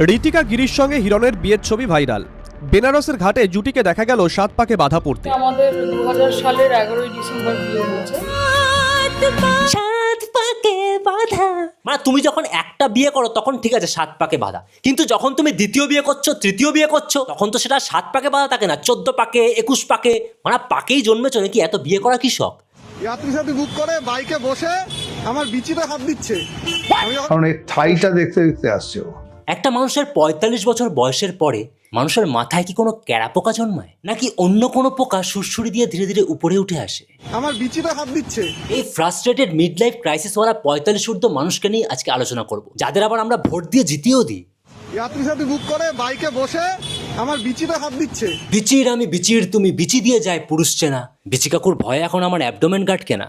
ঋতিকা গিরির সঙ্গে হিরণের বিয়ের ছবি ভাইরাল। বেনারসের ঘাটে জুটিকে দেখা গেল 7 পাকে বাধা পড়তে। আমাদের 2000 সালের 11ই ডিসেম্বর বিয়ে হয়েছে। মানে তুমি যখন একটা বিয়ে করো তখন ঠিক আছে 7 পাকে বাধা, কিন্তু যখন তুমি দ্বিতীয় বিয়ে করছো, তৃতীয় বিয়ে করছো, তখন তো সেটা 7 পাকে বাধা থাকে না, 14 পাকে, 21 পাকে। মানে পাকেই জন্মেছো নাকি? এত বিয়ে করা কি শখ? যাত্রী সাথী বুক করে বাইকে বসে আমার বিচিতে হাত দিচ্ছে। কারণ এই ঠাইটা দেখতে দেখতে আসছে ও। একটা মানুষের 45 বছর বয়সের পরে মানুষের মাথায় কি কোনো ক্যারা পোকা জন্মায়, নাকি অন্য কোনো পোকা সুরসুরি দিয়ে ধীরে ধীরে উপরে উঠে আসে? আমার বিচিতে হাত দিচ্ছে। এই ফ্রাস্ট্রেটেড মিড লাইফ ক্রাইসিসওয়ালা 45 ঊর্ধ্ব মানুষকে নিয়ে আজকে আলোচনা করব, যাদের আবার আমরা ভোট দিয়ে জিতিয়েও দিই। যাত্রী সাথী বুক করে বাইকে বসে আমার বিচিতে হাত দিচ্ছে। বিচির আমি বিচির তুমি, বিচি দিয়ে যায় পুরুষ চেনা। বিচি কাকুর ভয়ে এখন আমার অ্যাবডোমেন গার্ড কেনা।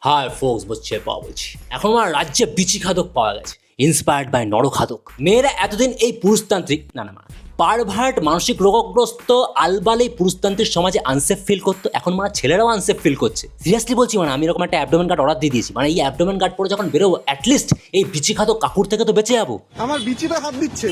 হাই ফোক্স, বলছে পাওয়া বলছি, এখন আমার রাজ্যে বিচি খাদক পাওয়া গেছে, ইন্সপায়ার্ড বাই নরখাদক। মেয়েরা এতদিন এই পুরুষতান্ত্রিক না পারভার্ট মানসিক রোগগ্রস্ত আলবাল এই পুরুষতান্ত্রিক সমাজে আনসেফ ফিল করতো, এখন মানে ছেলেরাও আনসেফ ফিল করছে। সিরিয়াসলি বলছি, মানে আমি এরকম একটা অ্যাবডোমেন গার্ড অর্ডার দিয়ে দিয়েছি, মানে এই অ্যাবডোমেন গার্ড পরে যখন বেরোবো অ্যাটলিস্ট এই বিচি খাদক কাকুর থেকে তো বেঁচে যাবো। আমার বিচিতে হাত দিচ্ছে।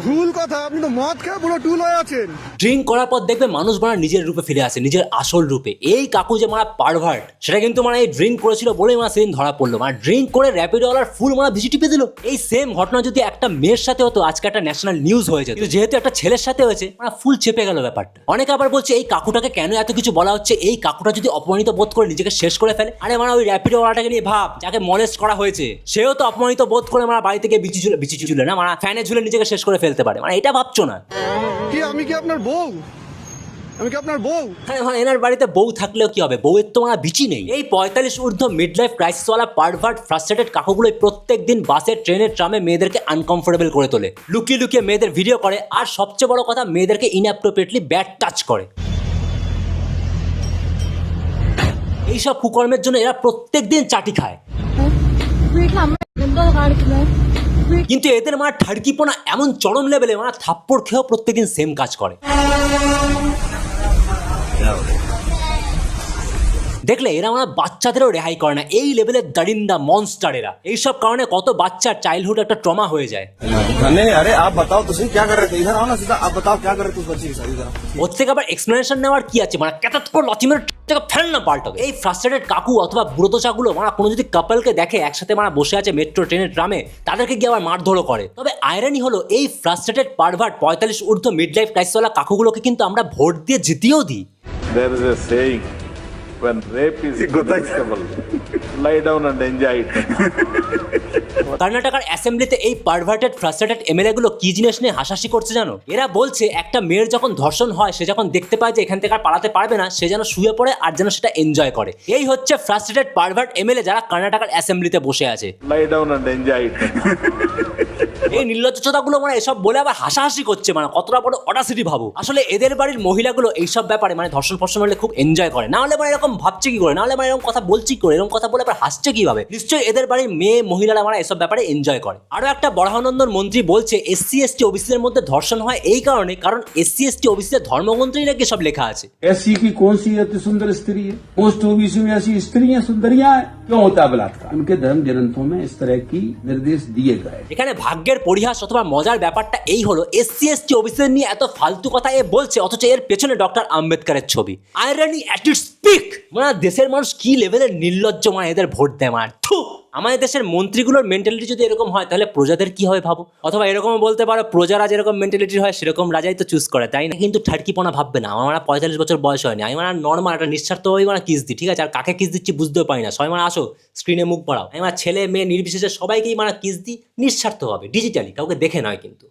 ভুল কথা, আপনি তো মদ খেয়ে পুরো টুল হয়ে আছেন। ড্রিঙ্ক করার পর দেখবে মানুষ মানে নিজের রূপে ফিরে আসে, নিজের আসল রূপে। এই কাকু যে মানে পারভার্ট, সেটা কিন্তু মানে এই ড্রিঙ্ক করেছিল বলেই মানে সেদিন ধরা পড়লো। মানে ড্রিঙ্ক করে র্যাপিডওয়ালার ফুল মানে বিচি টিপে দিল। এই সেম ঘটনা যদি একটা মেয়ের সাথে হতো আজকে একটা ন্যাশনাল নিউজ হয়ে যেত, কিন্তু যেহেতু একটা ছেলের সাথে হয়েছে মানে ফুল চেপে গেল ব্যাপারটা। অনেকে আবার বলছে এই কাকুটাকে কেন এত কিছু বলা হচ্ছে, এই কাকুটা যদি অপমানিত বোধ করে নিজেকে শেষ করে ফেলে। আরে মানে ওই র্যাপিডওয়ালাটাকে নিয়ে ভাব, যাকে মলেস্ট করা হয়েছে, সেও তো অপমানিত বোধ করে মানে বাড়ি থেকে বিচি ঝুলে না, মানে ফ্যানে ঝুলে নিজেকে শেষ করে ফেলতে পারে। মানে এটা ভাবছো না কি আমি কি আপনার বউ? আমি কি আপনার বউ? হ্যাঁ, এনার বাড়িতে বউ থাকলেও কি হবে, বউয়ের তো মানে বিচি নেই। এই 45 ঊর্ধ্ব মিড লাইফ ক্রাইসিসওয়ালা পারভার্ট ফ্রাস্ট্রেটেড কাকুগুলোই প্রত্যেক দিন বাসে, ট্রেনে, ট্রামে মেয়েদেরকে আনকমফোর্টেবল করে তোলে, লুকিয়ে লুকিয়ে মেয়েদের ভিডিও করে, আর সবচেয়ে বড় কথা মেয়েদেরকে ইনঅ্যাপ্রোপ্রিয়েটলি ব্যাড টাচ করে। এইসব কুকর্মের জন্য এরা প্রত্যেক দিন চাটি খায়। কিন্তু এদের মানে ঠাড়কিপনা এমন চরম লেভেলে, মানে থাপ্পড় খেয়েও প্রত্যেকদিন সেম কাজ করে। দেখলে এরা মানে বাচ্চাদেরও রেহাই করে না, এই লেভেলের দারিন্দা মনস্টার এরা। এইসব কারণে কত বাচ্চার চাইল্ডহুড একটা ট্রমা হয়ে যায়। ওর থেকে আবার এক্সপ্লেনেশন নেওয়ার কি আছে, মানে কেতাত করে লতিমের থেকে ফেল না পাল্টাবে। এই ফ্রাস্ট্রেটেড কাকু অথবা বুড়োদশাগুলো মানে কোনো যদি কাপলকে দেখে একসাথে মানে বসে আছে মেট্রো, ট্রেনে, ট্রামে, তাদেরকে গিয়ে আবার মারধরও করে। তবে আয়রানি হলো এই ফ্রাস্ট্রেটেড পারভার্ট 45 ঊর্ধ্ব মিড লাইফ ক্রাইসিসওয়ালা কাকুগুলোকে কিন্তু আমরা ভোট দিয়ে জিতিয়েও দিই। There is a saying, when rape is irresistible, lie down and enjoy it. কর্ণাটকের অ্যাসেম্বলিতে এই পারভার্টেড ফ্রাস্ট্রেটেড এমএলএ গুলো কি জিনিস নিয়ে হাসাহাসি করছে জানো? এরা বলছে একটা মেয়ের যখন ধর্ষণ হয়, সে যখন দেখতে পায় যে এখান থেকে আর পালাতে পারবে না, সে যেন শুয়ে পড়ে আর যেন সেটা এনজয় করে। এই হচ্ছে ফ্রাস্ট্রেটেড পারভার্ট এমএলএ যারা কর্ণাটকের অ্যাসেম্বলিতে বসে আছে। Lie down and enjoy it. এই নির্লজ্জতাগুলো মানে এসব বলে আবার হাসাহাসি করছে, মানে কতটা বড় অডাসিটি ভাবো। আসলে এদের বাড়ির মহিলাগুলো এইসব ব্যাপারে মানে ধর্ষণ ফর্ষণ হলে খুব এনজয় করে, না হলে মানে এরকম ভাবছে কি করে, না হলে মানে এরকম কথা বলছি কি করে, এরকম কথা বলে আবার হাসছে কিভাবে? নিশ্চয়ই এদের বাড়ির মেয়ে মহিলারা মানে এসব ব্যাপারে এনজয় করে। আরো একটা বরাহানন্দন মন্ত্রী বলছে এসসি এসটি ওবিসিদের মধ্যে ধর্ষণ হয় এই কারণে, কারণ এসসি এসটি ওবিসিদের ধর্মগ্রন্থই নাকি সব লেখা আছে। एससी की कौन सी अति सुंदर स्त्री है? पोस्ट ओबीसी में ऐसी स्त्रियां सुंदरियां हैं, क्यों होता है बलात्कार? उनके धर्म ग्रंथों में इस तरह की निर्देश दिए गए। এখানে ভাগ্যের পরিহাস অথবা মজার ব্যাপারটা এই হলো, এসসি এসটি ওবিসিদের নিয়ে এত ফালতু কথা এ বলছে, অথচ এর পেছনে ডক্টর আম্বেদকরের ছবি। আয়রানি অ্যাট ইটস পিক। মানে দেশের মানুষ কি লেভেলের নির্লজ্জ, মানে এদের ভোট দেয় মার। আমাদের দেশের মন্ত্রীগুলোর মেন্টালিটি যদি এরকম হয় তাহলে প্রজাদের কি হবে ভাবো। অথবা এরকমও বলতে পারো, প্রজারা যেরকম মেন্টালিটি হয় সেরকম রাজাই তো চুজ করে, তাই না? কিন্তু ঠাড়কিপনা ভাববে না, আমার 45 বছর বয়স হয়নি, আমি মানে নর্মাল একটা নিঃস্বার্থভাবেই মানে কিস দিই, ঠিক আছে? আর কাকে কিস দিচ্ছি বুঝতেও পারি না, সবাই মানে আসো স্ক্রিনে মুখ বাড়াও, আমি আমার ছেলে মেয়ে নির্বিশেষে সবাইকেই মানে কিস দিই নিঃস্বার্থভাবে, ডিজিটালি, কাউকে দেখে নয়। কিন্তু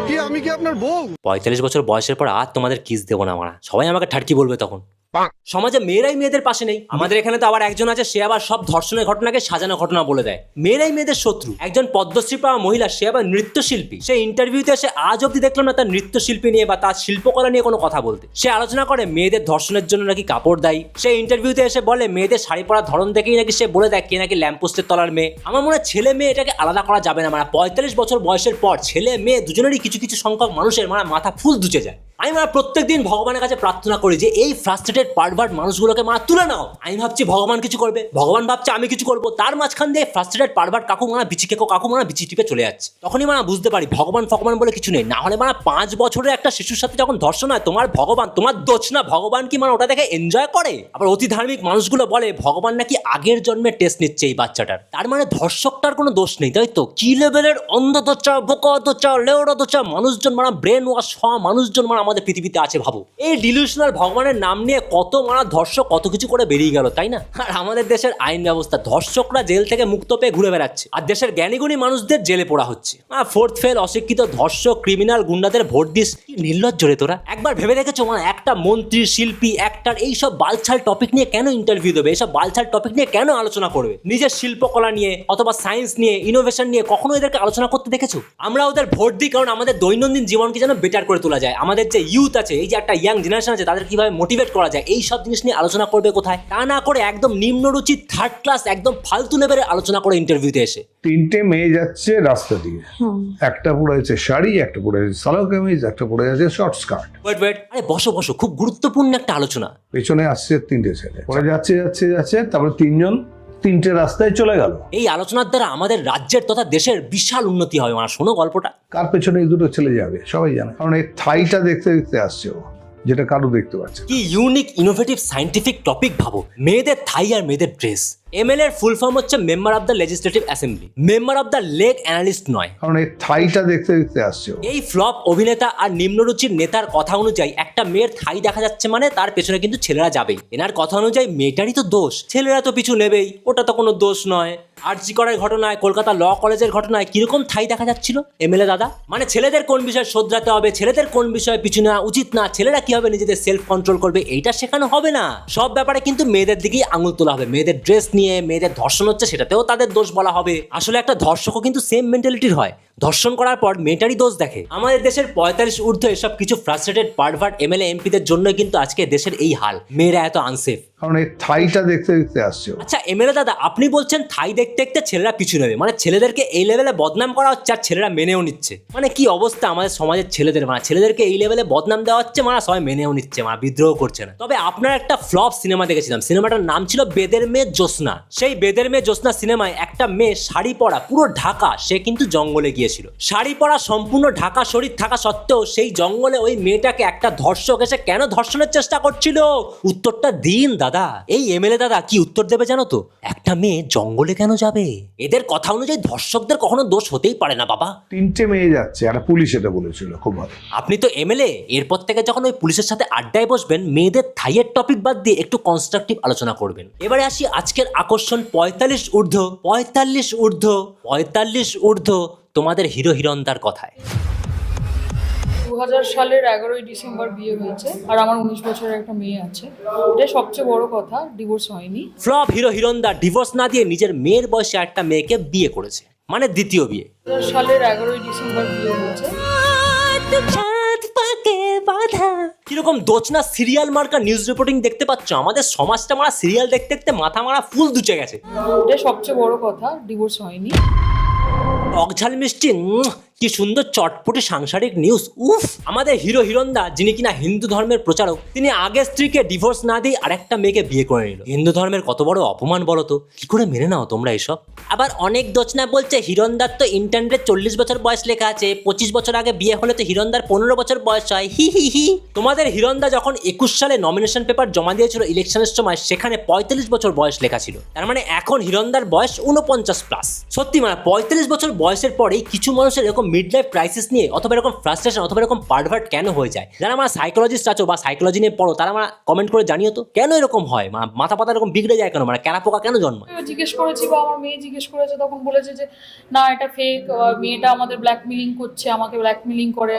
কি আমি কি আপনার বউ? 45 বছর বয়সের পর আর তোমাদের কিস দেবো না, মারা সবাই আমাকে ঠাড়কি বলবে তখন। সমাজে মেয়েরাই মেয়েদের পাশে নেই। আমাদের এখানে তো আবার একজন আছে, সে আবার সব ধর্ষণের ঘটনাকে সাজানো ঘটনা বলে দেয়। মেয়েরাই মেয়েদের শত্রু। একজন পদ্মশ্রী পাওয়া মহিলা, সে আবার নৃত্যশিল্পী। সে ইন্টারভিউতে এসে আজ অব্দি দেখলাম না তার নৃত্যশিল্পী নিয়ে বা তার শিল্পকলা নিয়ে কোনো কথা বলতে। সে আলোচনা করে মেয়েদের ধর্ষণের জন্য নাকি কাপড় দায়ী। সে ইন্টারভিউতে এসে বলে মেয়েদের শাড়ি পরার ধরন দেখেই নাকি সে বলে দেয় কে নাকি ল্যাম্পপোস্টের তলার মেয়ে। আমার মনে হয় ছেলে মেয়ে এটাকে আলাদা করা যাবে না। মানে 45 বছর বয়সের পর ছেলে মেয়ে দুজনেরই কিছু কিছু সংখ্যক মানুষের মানে মাথা ফুল দুচে যায়। আমি মানে প্রত্যেকদিন ভগবানের কাছে প্রার্থনা করি যে এই ফ্রাস্ট্রেটেড পারভার্ট মানুষগুলোকে মানে তুলে নাও। আমি ভাবছি ভগবান কিছু করবে, ভগবান ভাবছে আমি কিছু করবো, তার মাঝখান দিয়ে ফ্রাস্ট্রেটেড পারভার্ট কাকু মানে কাকু মানে বিচি টিপে চলে যাচ্ছে। তখনই মানে বুঝতে পারি ভগবান বলে কিছু নেই। না হলে মানে 5 বছরের একটা শিশুর সাথে যখন ধর্ষণ হয়, তোমার ভগবান, তোমার দোষ না, ভগবান কি মানে ওটা দেখে এনজয় করে? আবার অতি ধার্মিক মানুষগুলো বলে ভগবান নাকি আগের জন্মে টেস্ট নিচ্ছে এই বাচ্চাটার। তার মানে ধর্ষকটার কোনো দোষ নেই, তাই তো? কি লেভেলের অন্ধদোচা, বোকাদোচা, লেওড়াদোচা মানুষজন মানে ব্রেন ওয়াশ হওয়া মানুষজন মানে আমাদের পৃথিবীতে আছে ভাবো। এই ডিলিউশনাল ভগবানের নাম নিয়ে কত মারা ধর্ষক কত কিছু করে বেরিয়ে গেল, তাই না? আর আমাদের দেশের আইন ব্যবস্থা, ধর্ষকরা জেল থেকে মুক্ত পেয়ে ঘুরে বেড়াচ্ছে, আর দেশের জ্ঞানীগুণী মানুষদের জেলে পোড়া হচ্ছে। ফোর্থ ফেল অশিক্ষিত ধর্ষক ক্রিমিনাল গুন্ডাদের ভোট দিস, কি নির্লজ্জ রে তোরা। একবার ভেবে দেখেছো মানে একটা মন্ত্রী, শিল্পী, অ্যাক্টর এইসব বালছাল টপিক নিয়ে কেন ইন্টারভিউ দেবে? এইসব বালছাল টপিক নিয়ে কেন আলোচনা করবে? নিজের শিল্পকলা নিয়ে অথবা সায়েন্স নিয়ে, ইনোভেশন নিয়ে কখনো এদেরকে আলোচনা করতে দেখেছো? আমরা ওদের ভোট দিই কারণ আমাদের দৈনন্দিন জীবনকে যেন বেটার করে তোলা যায়। আমাদের যে ইউথ আছে, এই যে একটা ইয়াং জেনারেশন আছে, তাদের কিভাবে মোটিভেট করা যায়, এই সব জিনিস নিয়ে আলোচনা করবে কোথায়? তা না করে একদম নিম্নরুচি থার্ড ক্লাস একদম ফালতু লেভেলের আলোচনা করে ইন্টারভিউতে এসে। 3টে মেয়ে যাচ্ছে রাস্তা দিয়ে, একটা পরে আছে শাড়ি, একটা পরে আছে সালোয়ার কামিজ, একটা পরে আছে শর্ট স্কার্ট। ওয়েট, আরে বসো, খুব গুরুত্বপূর্ণ একটা আলোচনা। পেছনে আসছে 3টে ছেলে, পরে যাচ্ছে, তারপরে 3টে রাস্তায় চলে গেল। এই আলোচনার দ্বারা আমাদের রাজ্যের তথা দেশের বিশাল উন্নতি হবে। মানে শোনো গল্পটা। কার পেছনে এই দুটো ছেলে যাবে সবাই জানে, কারণ এই থাইটা দেখতে আসছে ও, যেটা কারো দেখতে পাচ্ছে। কি ইউনিক ইনোভেটিভ সায়েন্টিফিক টপিক ভাবো, মেয়েদের থাই আর মেয়েদের ড্রেস। এমএলএ এর ফুল ফর্ম হচ্ছে member of the legislative assembly, member of the leg analyst নয়। কারণ এই থাইটা দেখতে আসছে ও। এই ফ্লপ অভিনেতা আর নিম্নরুচির নেতার কথা অনুযায়ী একটা মেয়ের থাই দেখা যাচ্ছে মানে তার পেছনে কিন্তু ছেলেরা যাবেই। এনার কথা অনুযায়ী মেয়েটারই তো দোষ, ছেলেরা তো পিছু নেবেই, ওটা তো কোনো দোষ নয়। আরজি করার ঘটনায়, কলকাতা ল কলেজের ঘটনায় কিরকম থাই দেখা যাচ্ছিল এমএলএ দাদা? মানে ছেলেদের কোন বিষয় শোধরাতে হবে, ছেলেদের কোন বিষয়ে পিছু নেওয়া উচিত না, ছেলেরা কিভাবে নিজেদের সেলফ কন্ট্রোল করবে, এইটা শেখানো হবে না। সব ব্যাপারে কিন্তু মেয়েদের দিকেই আঙুল তোলা হবে। মেয়েদের ড্রেস নিয়ে, মেয়েদের ধর্ষণ হচ্ছে সেটাতেও তাদের দোষ বলা হবে। আসলে একটা ধর্ষকও কিন্তু সেম মেন্টালিটির হয়, ধর্ষণ করার পর মেয়েটারই দোষ দেখে। আমাদের দেশের 45 ঊর্ধ্ব এসব কিছু ফ্রাস্ট্রেটেড পারভার্ট এমএলএ এমপিদের জন্যই কিন্তু আজকে দেশের এই হাল, মেয়েরা এত আনসেফ। কারণ এই থাইটা দেখতে আসছে ও। আচ্ছা এমএলএ দাদা, আপনি বলছেন থাই দেখতে দেখতে ছেলেরা পিছু নেবে, মানে ছেলেদেরকে এই লেভেলে বদনাম করা হচ্ছে আর ছেলেরা মেনেও নিচ্ছে। মানে কি অবস্থা আমাদের সমাজের ছেলেদের, মানে ছেলেদেরকে এই লেভেলে বদনাম দেওয়া হচ্ছে, মানে সবাই মেনেও নিচ্ছে, মানে বিদ্রোহ করছে না। তবে আপনার একটা ফ্লপ সিনেমা দেখেছিলাম, সিনেমাটার নাম ছিল বেদের মেয়ে জ্যোৎস্না। সেই বেদের মেয়ে জ্যোৎস্না সিনেমায় একটা মেয়ে শাড়ি পরা, পুরো ঢাকা, সে কিন্তু জঙ্গলে গিয়েছিল। শাড়ি পরা, সম্পূর্ণ ঢাকা শরীর থাকা সত্ত্বেও সেই জঙ্গলে ওই মেয়েটাকে একটা ধর্ষক এসে কেন ধর্ষণের চেষ্টা করছিল? উত্তরটা দিন দাদা। এই এমএলএ দাদা কি উত্তর দেবে জানো তো? একটা মেয়ে জঙ্গলে কেন যাবে? এদের কথা অনুযায়ী ধর্ষকদের কখনো দোষ হতেই পারে না বাবা। 3টে মেয়ে যাচ্ছে, আর পুলিশ এটা বলেছিল, খুব ভালো। আপনি তো এমএলএ, এরপর থেকে যখন ওই পুলিশের সাথে আড্ডায় বসবেন, মেয়েদের থাইয়ের টপিক বাদ দিয়ে একটু কনস্ট্রাকটিভ আলোচনা করবেন। এবারে আসি আজকের আকর্ষণ 45 ঊর্ধ্ব তোমাদের হিরো হিরণদার কথায়। 2000 সালের 11ই ডিসেম্বর বিয়ে হয়েছে, আর আমার 19 বছরের একটা মেয়ে আছে। এটা সবচেয়ে বড় কথা, ডিভোর্স হয়নি। ফ্লপ হিরো হিরণদা ডিভোর্স না দিয়ে নিজের মেয়ের বয়সে একটা মেয়েকে বিয়ে করেছে, মানে দ্বিতীয় বিয়ে। 2000 সালের 11ই ডিসেম্বর বিয়ে হয়েছে। কিরকম দোচনা সিরিয়াল মার্কা নিউজ রিপোর্টিং দেখতে পাচ্ছ? আমাদের সমাজটা মারা সিরিয়াল দেখতে দেখতে মাথা মারা ফুল দুচে গেছে। এটা সবচেয়ে বড় কথা, ডিভোর্স হয়নি। টকঝাল মিষ্টি, কি সুন্দর চটপটে সাংসারিক নিউজ। উফ! আমাদের হিরো হিরণদা, যিনি কিনা হিন্দু ধর্মের প্রচারক, তিনি আগের স্ত্রীকে ডিভোর্স না দিয়ে আরেকটা মেয়েকে বিয়ে করে নিল। হিন্দু ধর্মের কত বড় অপমান বলো তো, কি করে মেনে নাও তোমরা এসব? আবার অনেক দোচনা বলছে হিরণদার তো ইন্টারনেটে 40 বছর বয়স লেখা আছে, 25 বছর আগে বিয়ে হলে তো হিরণদার 15 বছর বয়স হয়। হি। তোমাদের হিরণদা যখন 21 সালে নমিনেশন পেপার জমা দিয়েছিল ইলেকশনের সময়, সেখানে 45 বছর বয়স লেখা ছিল। তার মানে এখন হিরণদার বয়স 49+। সত্যি মানে 45 বছর বয়সের পরেই কিছু মানুষের এরকম মিড লাইফ ক্রাইসিস নিয়ে অথবা এরকম ফ্রাস্ট্রেশন অথবা এরকম পারভার্ট কেন হয়ে যায়? যারা আমরা সাইকোলজিস্ট আছো বা সাইকোলজি নিয়ে পড়ো, তারা আমরা কমেন্ট করে জানিও তো কেন এরকম হয়, মানে মাথা পাতা এরকম বিগড়ে যায় কেন, মানে ক্যারা পোকা কেন জন্মায়? জিজ্ঞেস করেছি বা আমার মেয়ে জিজ্ঞেস করেছে, তখন বলেছে যে না এটা ফেক, মেয়েটা আমাদের ব্ল্যাকমেলিং করছে, আমাকে ব্ল্যাকমেলিং করে,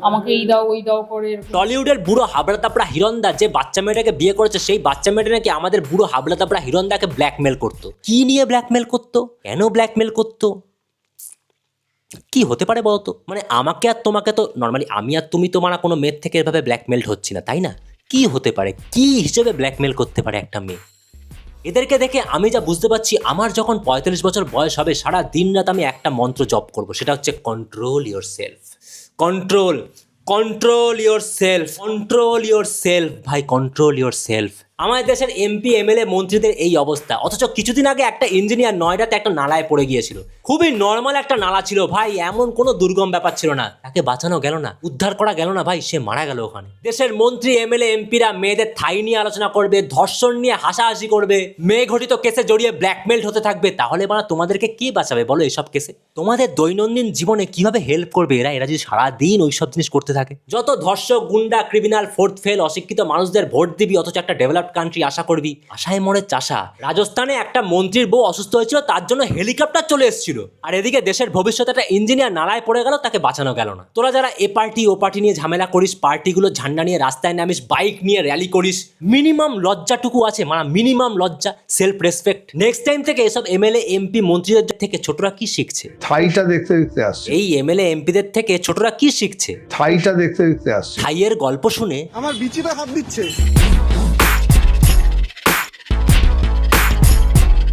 আমাকে এই দাও ওই দাও করে। টলিউডের বুড়ো হাবড়া তাপড়া হিরণদা যে বাচ্চা মেয়েটাকে বিয়ে করেছে, সেই বাচ্চা মেয়েটা নাকি আমাদের বুড়ো হাবড়া তাপড়া হিরণদাকে ব্ল্যাকমেল করতো। কি নিয়ে ব্ল্যাকমেল করতো, কেন ব্ল্যাকমেল করতো, কি হতে পারে বলতো? মানে আমাকে আর তোমাকে তো নর্মালি, আমি আর তুমি তো মানে কোনো মেয়ের থেকে এভাবে ব্ল্যাকমেল হচ্ছি না, তাই না? কি হতে পারে, কি হিসেবে ব্ল্যাকমেল করতে পারে একটা মেয়ে? এদেরকে দেখে আমি যা বুঝতে পারছি, আমার যখন 45 বছর বয়স হবে, সারা দিন রাত আমি একটা মন্ত্র জপ করব, সেটা হচ্ছে control your self. Control, control your self, control your self ভাই, কন্ট্রোল ইয়োর সেলফ। আমাদের দেশের এমপি এমএলএ মন্ত্রীদের এই অবস্থা, অথচ কিছুদিন আগে একটা ইঞ্জিনিয়ার নয়ডাতে একটা নালায় পড়ে গিয়েছিল। খুবই নর্মাল একটা নালা ছিল ভাই, এমন কোনো দুর্গম ব্যাপার ছিল না, তাকে বাঁচানো গেল না, উদ্ধার করা গেল না ভাই, সে মারা গেল ওখানে। দেশের মন্ত্রী এমএলএ এমপিরা মেয়েদের থাই নিয়ে আলোচনা করবে, ধর্ষণ নিয়ে হাসাহাসি করবে, মেয়ে ঘটিত কেসে জড়িয়ে ব্ল্যাকমেইল হতে থাকবে, তাহলে মানে তোমাদেরকে কে বাঁচাবে বলো এইসব কেসে? তোমাদের দৈনন্দিন জীবনে কিভাবে হেল্প করবে এরা যদি সারাদিন ওইসব জিনিস করতে থাকে? যত ধর্ষক, গুন্ডা, ক্রিমিনাল, ফোর্থ ফেল, অশিক্ষিত মানুষদের ভোট দিবি, অথচ একটা ডেভেলপড কান্ট্রি আশা করবি? আশায় মরে চাষা। রাজস্থানে একটা মন্ত্রীর বউ অসুস্থ হয়েছিল, তার জন্য হেলিকপ্টার চলে এসেছিল, আর এদিকে দেশের ভবিষ্যতে একটা ইঞ্জিনিয়ার নালায় পড়ে গেল, তাকে বাঁচানো গেল না। তোরা যারা এ পার্টি ও পার্টি নিয়ে ঝামেলা করিস, পার্টিগুলো ঝান্ডা নিয়ে রাস্তায় নামিস, বাইক নিয়ে র্যালি করিস, মিনিমাম লজ্জাটুকু আছে, মানে মিনিমাম লজ্জা, সেলফ রেসপেক্ট। নেক্সট টাইম থেকে এসব এমএলএ এমপি মন্ত্রীদের থেকে ছোটরা কি শিখছে? থাইটা দেখতে দেখতে আসছে, এই এমএলএ এমপিদের থেকে ছোটরা কি শিখছে? থাইটা দেখতে দেখতে আসছে। থাইয়ের গল্প শুনে আমার বিচিতে হাত দিচ্ছে